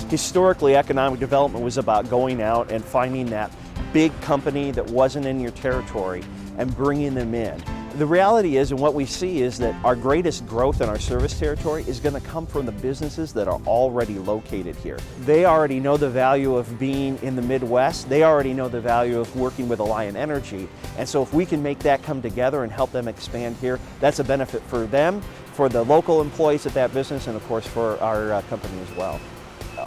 Historically, economic development was about going out and finding that big company that wasn't in your territory and bringing them in. The reality is, and what we see is that our greatest growth in our service territory is going to come from the businesses that are already located here. They already know the value of being in the Midwest. They already know the value of working with Alliant Energy. And so if we can make that come together and help them expand here, that's a benefit for them, for the local employees at that business, and of course for our company as well.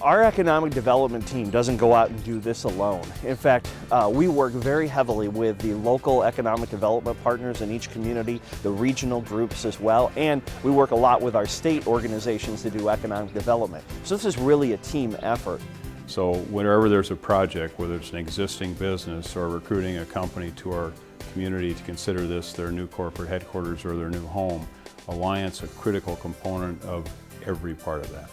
Our economic development team doesn't go out and do this alone. In fact, we work very heavily with the local economic development partners in each community, the regional groups as well, and we work a lot with our state organizations to do economic development. So this is really a team effort. So whenever there's a project, whether it's an existing business or recruiting a company to our community to consider this their new corporate headquarters or their new home, Alliant's a critical component of every part of that.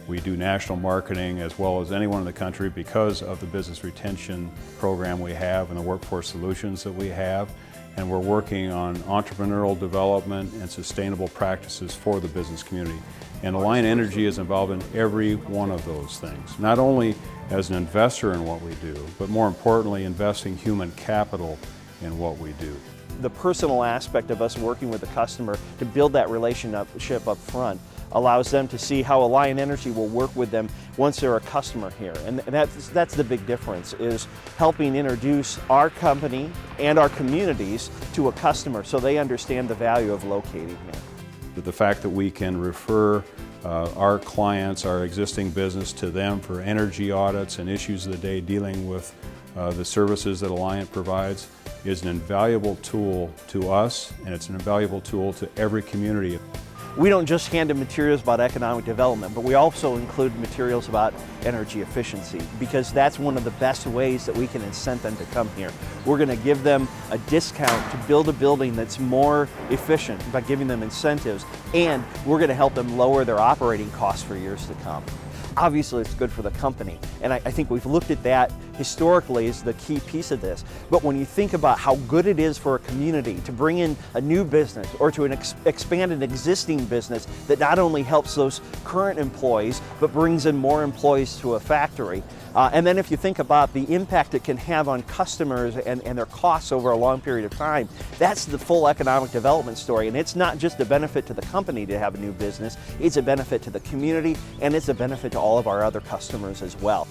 We do national marketing as well as anyone in the country because of the business retention program we have and the workforce solutions that we have. And we're working on entrepreneurial development and sustainable practices for the business community. And Alliant Energy is involved in every one of those things, not only as an investor in what we do, but more importantly, investing human capital in what we do. The personal aspect of us working with the customer to build that relationship up front allows them to see how Alliant Energy will work with them once they're a customer here. And that's the big difference, is helping introduce our company and our communities to a customer so they understand the value of locating here. The fact that we can refer our clients, our existing business, to them for energy audits and issues of the day dealing with the services that Alliant provides is an invaluable tool to us, and it's an invaluable tool to every community. We don't just hand them materials about economic development, but we also include materials about energy efficiency, because that's one of the best ways that we can incent them to come here. We're going to give them a discount to build a building that's more efficient by giving them incentives, and we're going to help them lower their operating costs for years to come. Obviously, it's good for the company, and I think we've looked at that historically as the key piece of this. But when you think about how good it is for a community to bring in a new business or to expand an existing business that not only helps those current employees, but brings in more employees to a factory, and then if you think about the impact it can have on customers and their costs over a long period of time, that's the full economic development story. And it's not just a benefit to the company to have a new business, it's a benefit to the community, and it's a benefit to all of our other customers as well.